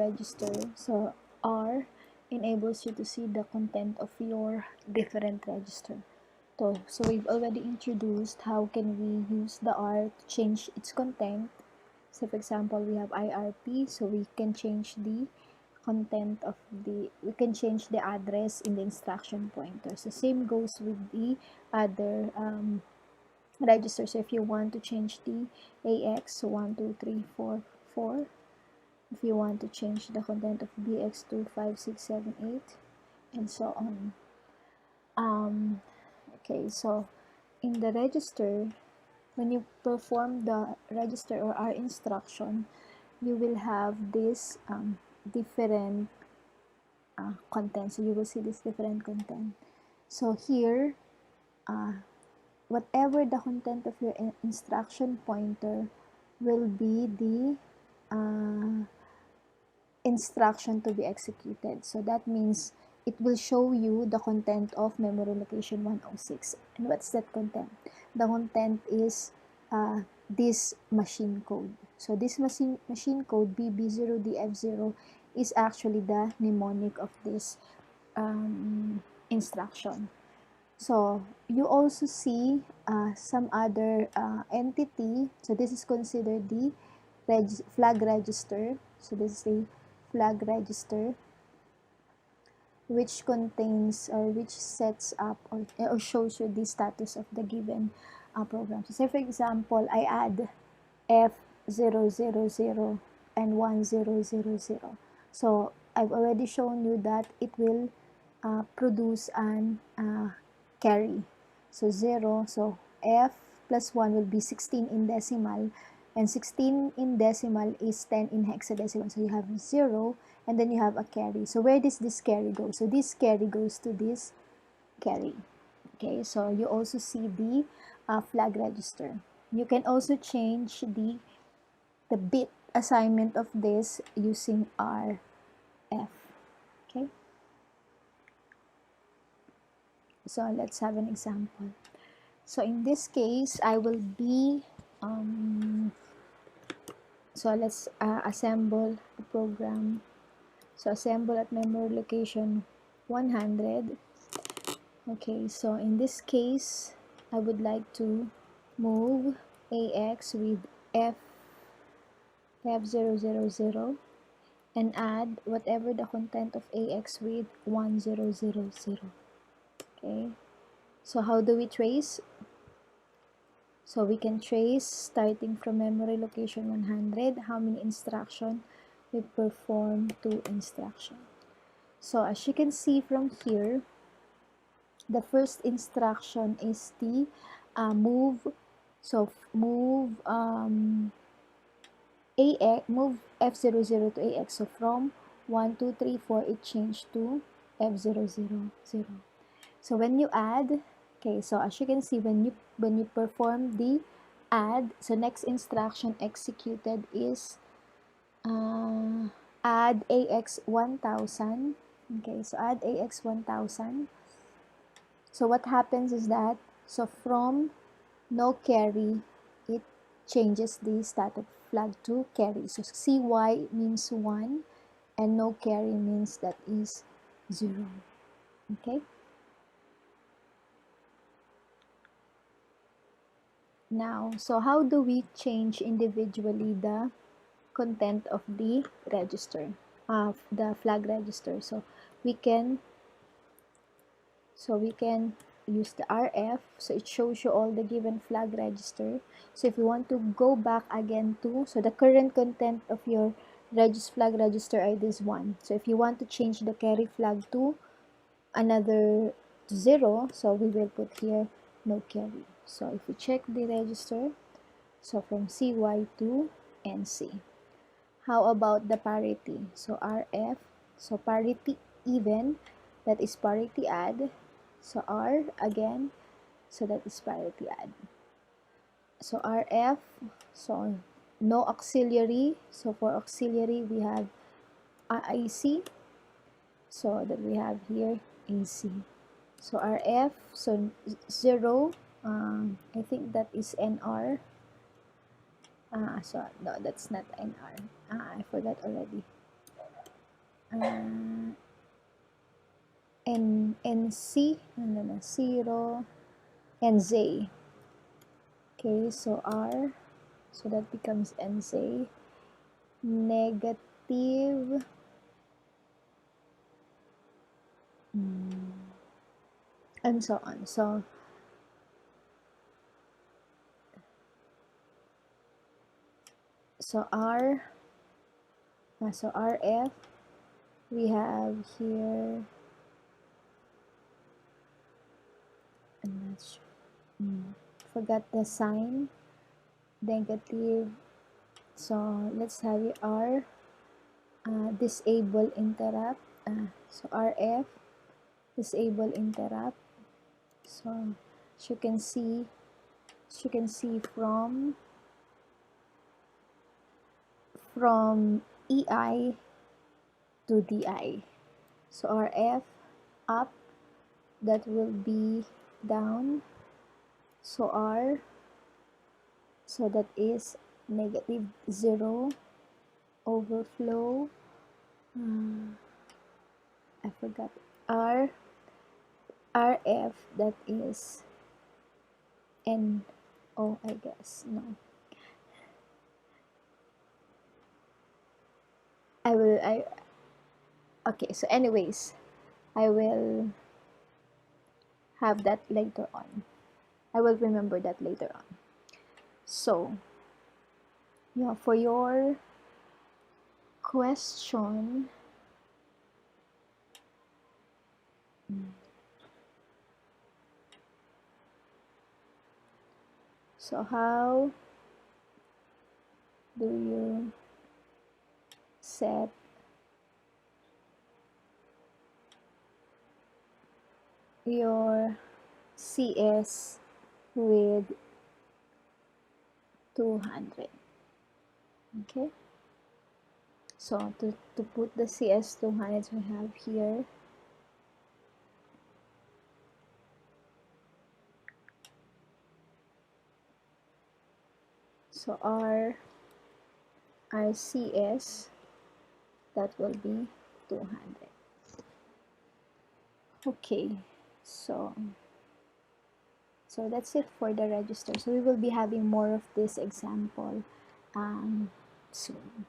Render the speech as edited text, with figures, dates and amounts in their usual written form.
register, so R enables you to see the content of your different register. So we've already introduced how can we use the R to change its content. So for example, we have IRP, so we can change the content of we can change the address in the instruction pointer. So same goes with the other register. So if you want to change the AX 1 2 3 4 4, if you want to change the content of BX 2 5 6 7 8, and so on. Okay, so in the register, when you perform the register or R instruction, you will have this different content. So you will see this different content. So here, whatever the content of your instruction pointer will be the instruction to be executed. So that means it will show you the content of memory location 106. And what's that content? The content is this machine code. So this machine code BB0DF0 is actually the mnemonic of this instruction. So you also see some other entity. So this is considered the flag register. So this is the flag register, which contains or which sets up or shows you the status of the given program. So say for example, I add F000 and 1000. So I've already shown you that it will produce an carry. So 0, so F plus 1 will be 16 in decimal, and 16 in decimal is 10 in hexadecimal. So you have 0, and then you have a carry. So where does this carry go? So this carry goes to this carry. Okay, so you also see the flag register. You can also change the bit assignment of this using RF. Okay, so let's have an example. So in this case, I will be so let's assemble the program. So assemble at memory location 100. Okay, so in this case, I would like to move AX with F000 and add whatever the content of AX with 1000. Okay, so how do we trace? So we can trace starting from memory location 100 how many instructions we perform to instruction. So as you can see from here, the first instruction is the move. So move AX, move F00 to AX. So from 1 2 3 4 it changed to F000. So when you add, okay, so as you can see, when you perform the add, so next instruction executed is add AX 1000. Okay, so add AX 1000. So what happens is that, so from no carry, it changes the static flag to carry. So CY means 1 and no carry means that is 0. Okay. Now, so how do we change individually the content of the register, the flag register? So we can use the RF, so it shows you all the given flag register. So if you want to go back again to, so the current content of your flag register are this one. So if you want to change the carry flag to another 0, so we will put here no carry. So if we check the register, so from CY to NC. How about the parity? So RF, so parity even, that is parity add. So R again, so that is parity add. So RF, so no auxiliary. So for auxiliary we have IC, so that we have here AC. So RF, so 0, I think that is NR. So no, that's not NR. I forgot already. NC, no, no, 0, NZ. Okay, so R, so that becomes NZ, negative, and so on. So RF, we have here, I'm not sure, forgot the sign, negative. So let's have it R, disable interrupt. So RF, disable interrupt. So as you can see, from EI to DI. So RF up, that will be down. So R, so that is negative 0, overflow. I forgot. RF, that is NO, I guess. No. Okay, so anyways, I will have that later on. I will remember that later on. So, yeah, for your question, so how do you set your CS with 200? Okay, so to put the CS 200 we have here, so our CS, that will be 200. Okay, so that's it for the register. So we will be having more of this example soon.